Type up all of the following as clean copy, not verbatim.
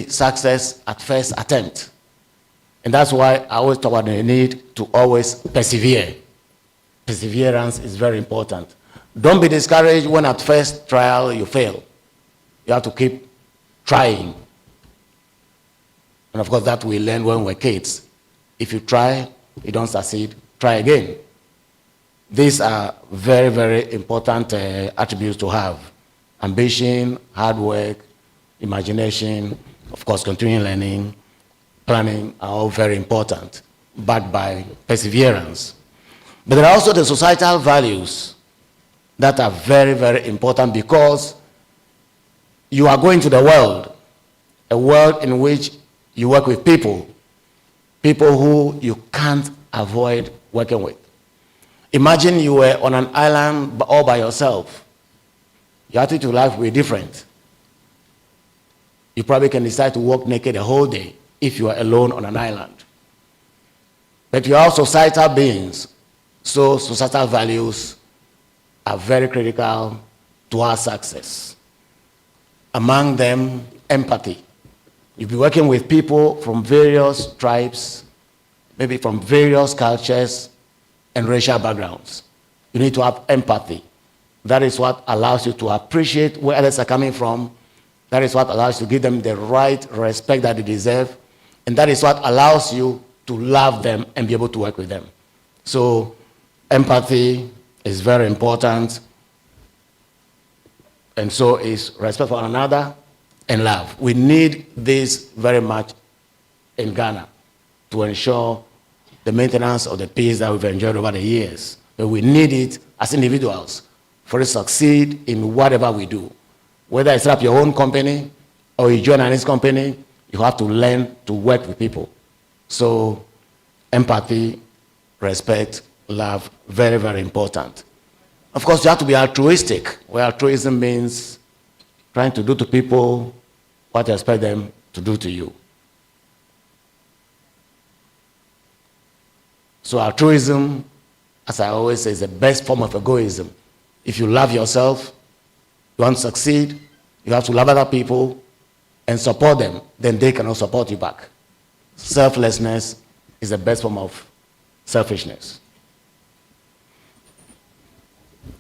be success at first attempt. And that's why I always talk about the need to always persevere. Perseverance is very important. Don't be discouraged when at first trial you fail. You have to keep trying. And of course, that we learn when we're kids. If you try, you don't succeed, try again. These are very, very important attributes to have. Ambition, hard work, imagination, of course, continuing learning, planning are all very important, backed by perseverance. But there are also the societal values that are very, very important because you are going to the world, a world in which you work with people who you can't avoid working with. Imagine you were on an island all by yourself. Your attitude to life will be different. You probably can decide to walk naked the whole day if you are alone on an island. But you are societal beings, so societal values are very critical to our success. Among them, empathy. You'll be working with people from various tribes, maybe from various cultures and racial backgrounds. You need to have empathy. That is what allows you to appreciate where others are coming from. That is what allows you to give them the right respect that they deserve. And that is what allows you to love them and be able to work with them. So empathy is very important. And so is respect for one another and love. We need this very much in Ghana to ensure the maintenance of the peace that we've enjoyed over the years. But we need it as individuals for us to succeed in whatever we do. Whether it's up your own company or you join an company, you have to learn to work with people. So empathy, respect, love, very, very important. Of course, you have to be altruistic, where altruism means trying to do to people what you expect them to do to you. So altruism, as I always say, is the best form of egoism. If you love yourself, you want to succeed, you have to love other people and support them, then they cannot support you back. Selflessness is the best form of selfishness.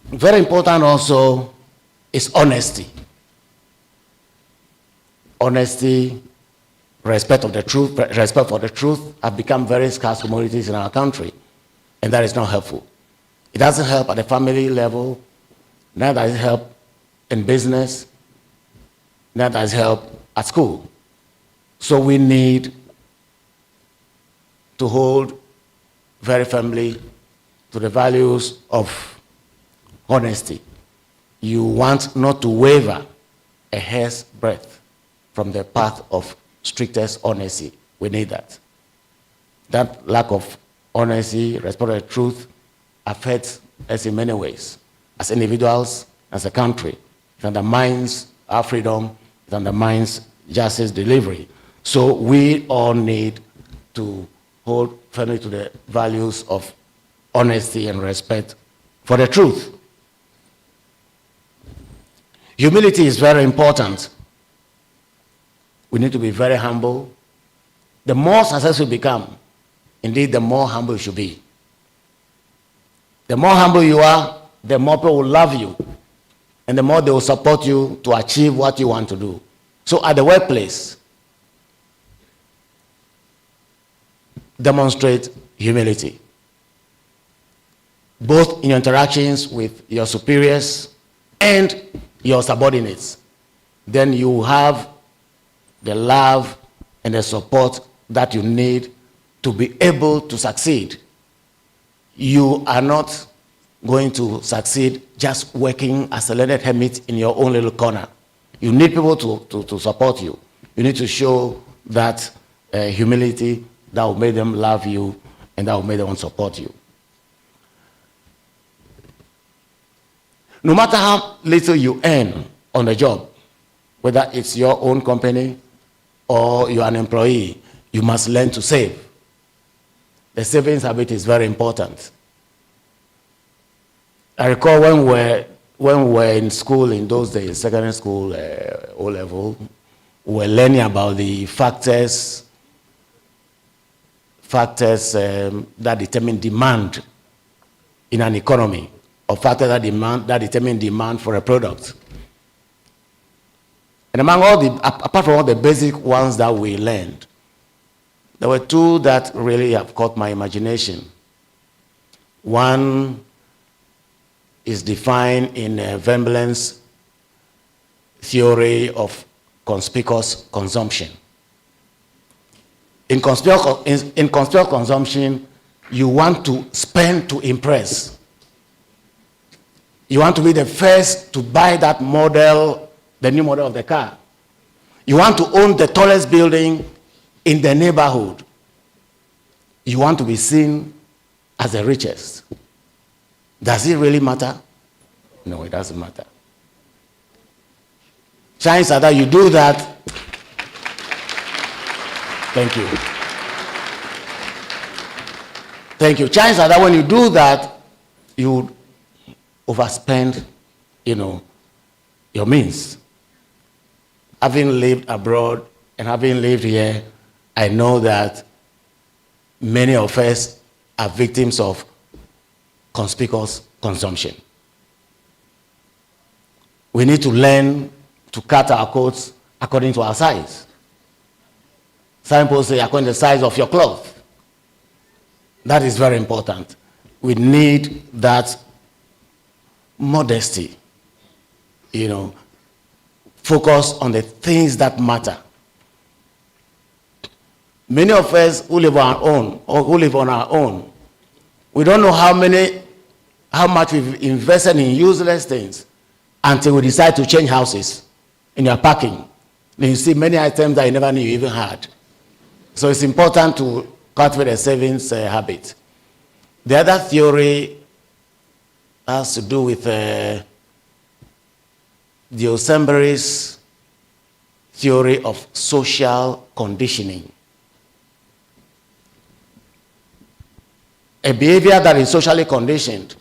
Very important also is honesty. Honesty, respect for the truth have become very scarce commodities in our country, and that is not helpful. It doesn't help at the family level, neither does it help in business, neither does it help at school. So we need to hold very firmly to the values of honesty. You want not to waver a hair's breadth from the path of strictest honesty. We need that. That lack of honesty, respect for the truth, affects us in many ways. As individuals, as a country, it undermines our freedom, it undermines justice delivery. So we all need to hold firmly to the values of honesty and respect for the truth. Humility is very important. We need to be very humble. The more successful you become, indeed, the more humble you should be. The more humble you are, the more people will love you, and the more they will support you to achieve what you want to do. So at the workplace, demonstrate humility, both in your interactions with your superiors and your subordinates. Then you have the love and the support that you need to be able to succeed. You are not going to succeed just working as a learned hermit in your own little corner. You need people to support you. You need to show that humility that will make them love you and that will make them want to support you. No matter how little you earn on the job, whether it's your own company or you're an employee, you must learn to save. The savings habit is very important. I recall when we were in school in those days, secondary school, O-level, we're learning about the factors that determine demand in an economy, or factors that determine demand for a product. And among all apart from all the basic ones that we learned, there were two that really have caught my imagination. One is defined in Veblen's theory of conspicuous consumption. In conspicuous consumption, you want to spend to impress. You want to be the first to buy that model, the new model of the car. You want to own the tallest building in the neighborhood. You want to be seen as the richest. Does it really matter? No, it doesn't matter. Chances are that you do that. Thank you. Thank you. Chances are that when you do that, you overspend, your means. Having lived abroad and having lived here, I know that many of us are victims of conspicuous consumption. We need to learn to cut our coats according to our size. Some people say according to the size of your cloth. That is very important. We need that modesty, focus on the things that matter. Many of us who live on our own, we don't know how much we've invested in useless things until we decide to change houses in your parking. Then you see many items that you never knew you even had. So it's important to cultivate a savings habit. The other theory has to do with Diosembere's theory of social conditioning. A behavior that is socially conditioned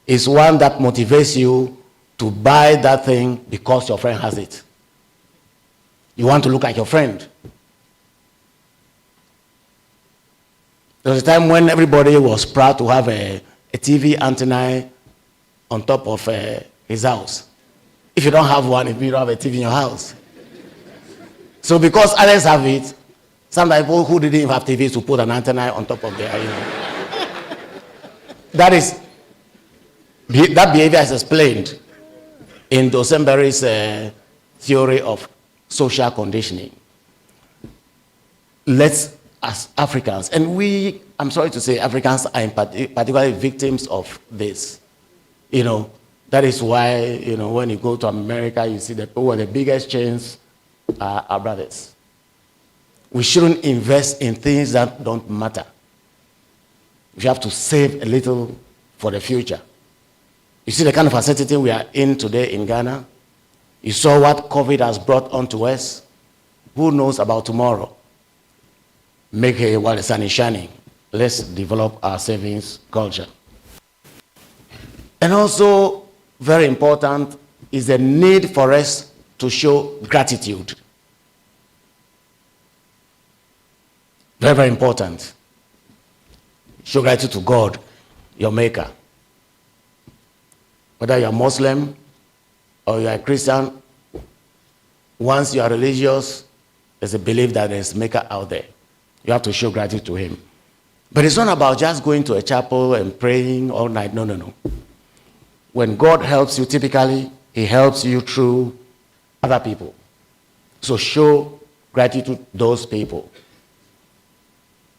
is one that motivates you to buy that thing because your friend has it. You want to look like your friend. There was a time when everybody was proud to have a TV antenna on top of his house. If you don't have one, if you don't have a TV in your house. So because others have it, some people who didn't even have TVs to put an antenna on top of their, That behavior is explained in Diosembere's theory of social conditioning. Let's, as Africans, and I'm sorry to say, Africans are particularly victims of this. That is why, when you go to America, you see that the biggest chains are our brothers. We shouldn't invest in things that don't matter. We have to save a little for the future. You see the kind of uncertainty we are in today in Ghana. You saw what COVID has brought onto us. Who knows about tomorrow? Make hay while the sun is shining. Let's develop our savings culture. And also, very important, is the need for us to show gratitude. Very, very important. Show gratitude to God, your maker. Whether you're Muslim or you're a Christian, once you are religious, there's a belief that there's a maker out there. You have to show gratitude to him. But it's not about just going to a chapel and praying all night. No. When God helps you, typically, he helps you through other people. So show gratitude to those people.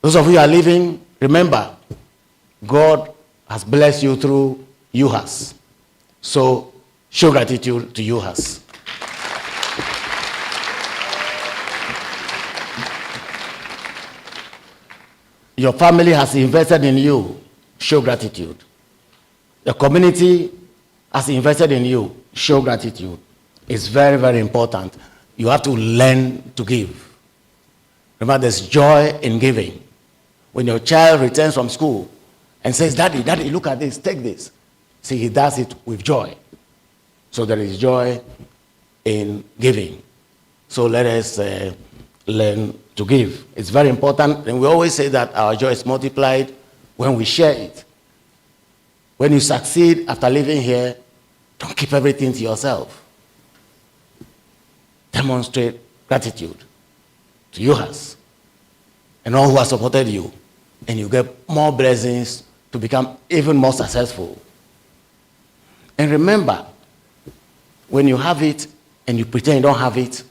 Those of you who are living, remember, God has blessed you through UHAS. So show gratitude to UHAS. Your family has invested in you. Show gratitude. The community has invested in you. Show gratitude. It's very, very important. You have to learn to give. Remember, there's joy in giving. When your child returns from school and says, Daddy, look at this, take this. See, he does it with joy. So there is joy in giving. So let us learn to give. It's very important, and we always say that our joy is multiplied when we share it. When you succeed after living here, don't keep everything to yourself. Demonstrate gratitude to UHAS and all who have supported you, and you get more blessings to become even more successful. And remember, when you have it and you pretend you don't have it,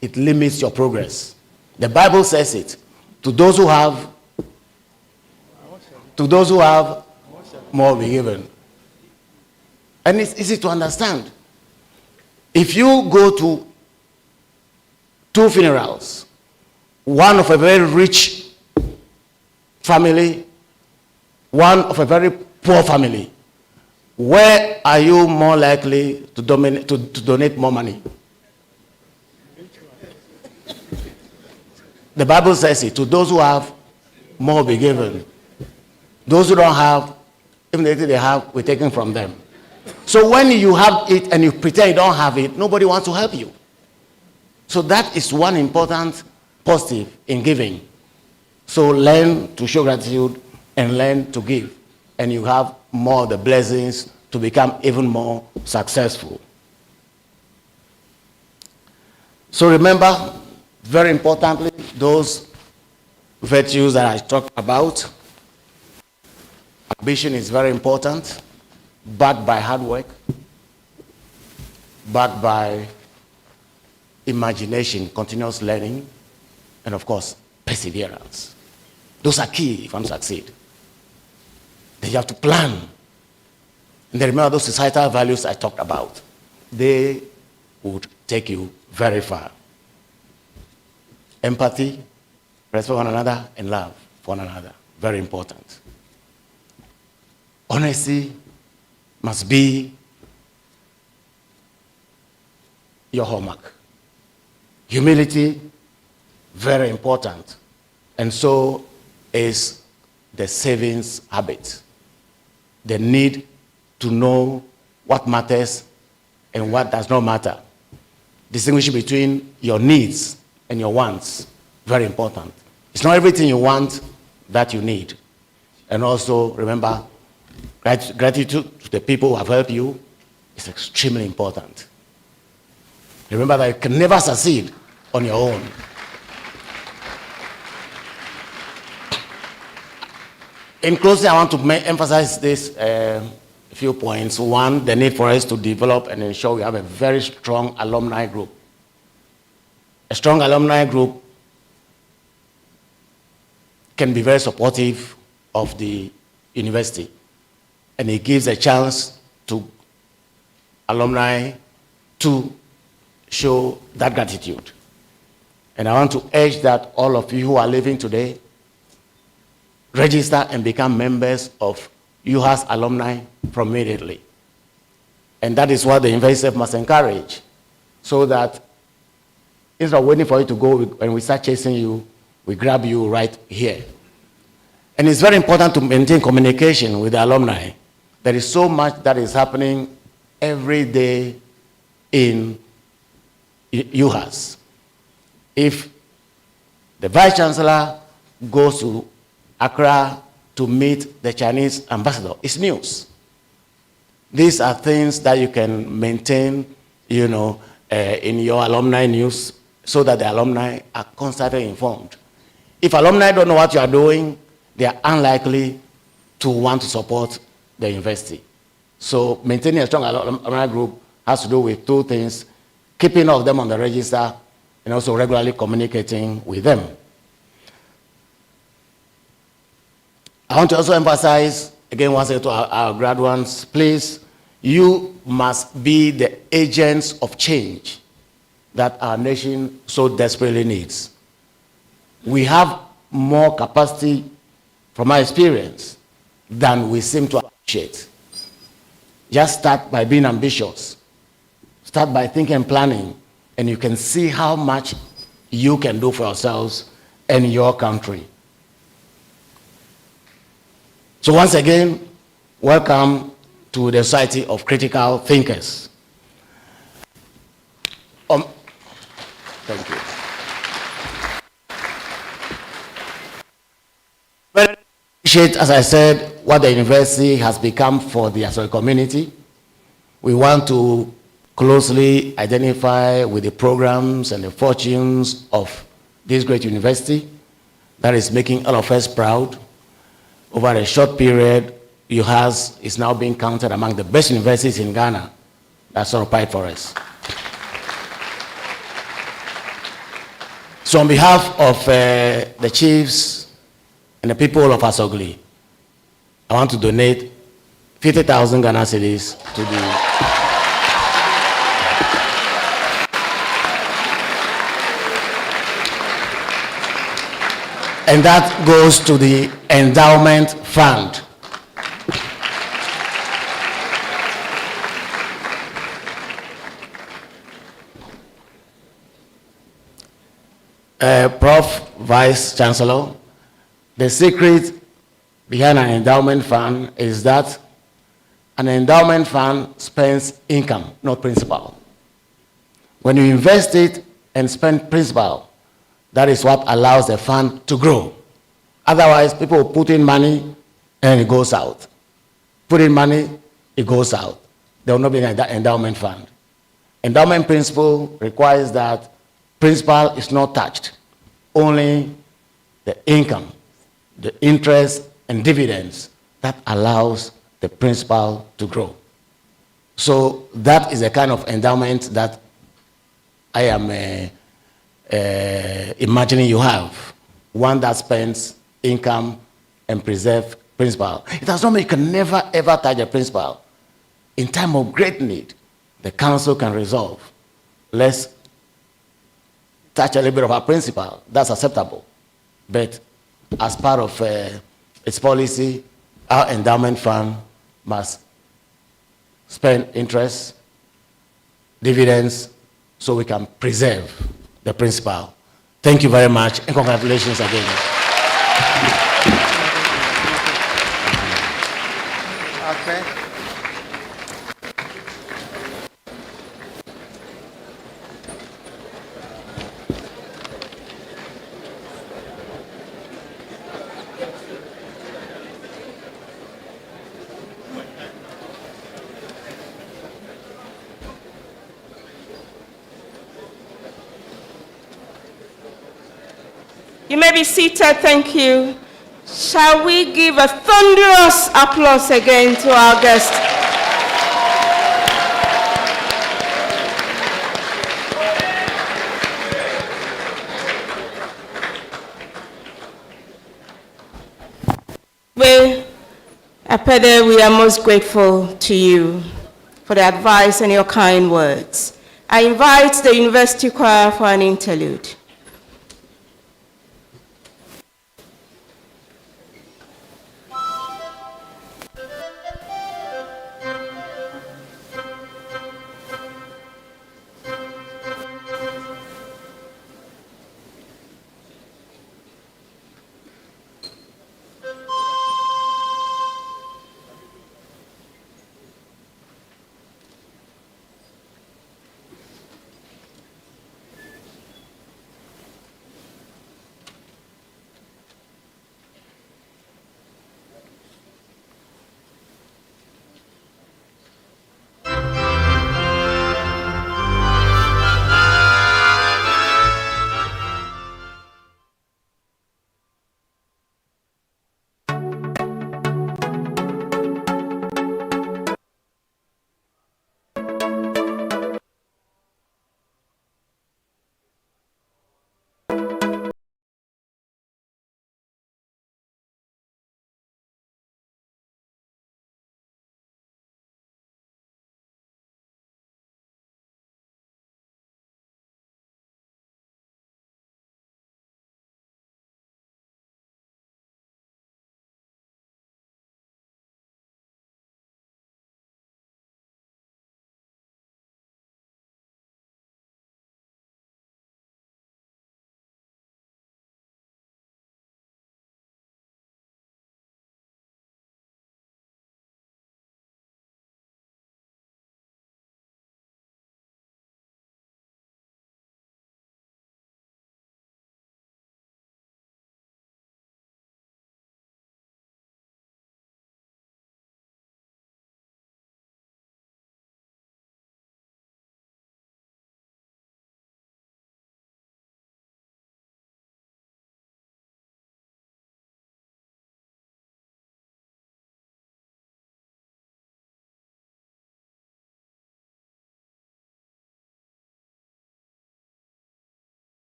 it limits your progress. The Bible says it. To those who have, more will be given. And it's easy to understand. If you go to 2 funerals, one of a very rich family, one of a very poor family, where are you more likely to donate more money? The Bible says it. To those who have, more will be given. Those who don't have, even the little they have, we're taken from them. So when you have it and you pretend you don't have it, nobody wants to help you. So that is one important positive in giving. So learn to show gratitude and learn to give. And you have more of the blessings to become even more successful. So remember, very importantly, those virtues that I talked about. Ambition is very important, backed by hard work, backed by imagination, continuous learning, and of course, perseverance. Those are key if you want to succeed. Then you have to plan. And then remember those societal values I talked about. They would take you very far. Empathy, respect for one another, and love for one another. Very important. Honesty must be your hallmark. Humility, very important. And so is the savings habit. The need to know what matters and what does not matter. Distinguishing between your needs and your wants, very important. It's not everything you want that you need. And also, remember, gratitude to the people who have helped you is extremely important. Remember that you can never succeed on your own. In closing, I want to emphasize this few points. One, the need for us to develop and ensure we have a very strong alumni group. A strong alumni group can be very supportive of the university, and it gives a chance to alumni to show that gratitude. And I want to urge that all of you who are living today, register and become members of UHAS alumni from immediately. And that is what the university must encourage, so that instead of waiting for you to go, when we start chasing you, we grab you right here. And it's very important to maintain communication with the alumni. There is so much that is happening every day in UHAS. If the Vice Chancellor goes to Accra to meet the Chinese ambassador, it's news. These are things that you can maintain, in your alumni news, so that the alumni are constantly informed. If alumni don't know what you are doing, they are unlikely to want to support the university. So maintaining a strong alumni group has to do with two things: keeping all of them on the register and also regularly communicating with them. I want to also emphasize, again, once again to our graduates, please, you must be the agents of change that our nation so desperately needs. We have more capacity, from my experience, than we seem to appreciate. Just start by being ambitious. Start by thinking and planning, and you can see how much you can do for yourselves and your country. So once again, welcome to the Society of Critical Thinkers. Thank you. Very appreciate, as I said, what the university has become for the Asori community. We want to closely identify with the programs and the fortunes of this great university that is making all of us proud. Over a short period, UHAS is now being counted among the best universities in Ghana. That's all right for us. So on behalf of the chiefs and the people of Asogli, I want to donate 50,000 Ghana cedis to the and that goes to the endowment fund. Prof. Vice Chancellor, the secret behind an endowment fund is that an endowment fund spends income, not principal. When you invest it and spend principal, that is what allows the fund to grow. Otherwise, people put in money and it goes out. Put in money, it goes out. There will not be an endowment fund. Endowment principle requires that principal is not touched. Only the income, the interest and dividends that allows the principal to grow. So that is the kind of endowment that I am imagining you have. One that spends income and preserve principal. It does not mean you can never ever touch a principal. In time of great need, the council can resolve. Let's touch a little bit of our principal. That's acceptable. But as part of its policy, our endowment fund must spend interest, dividends, so we can preserve the principal. Thank you very much, and congratulations again. Okay. You may be seated, thank you. Shall we give a thunderous applause again to our guest? Apede, we are most grateful to you for the advice and your kind words. I invite the University Choir for an interlude.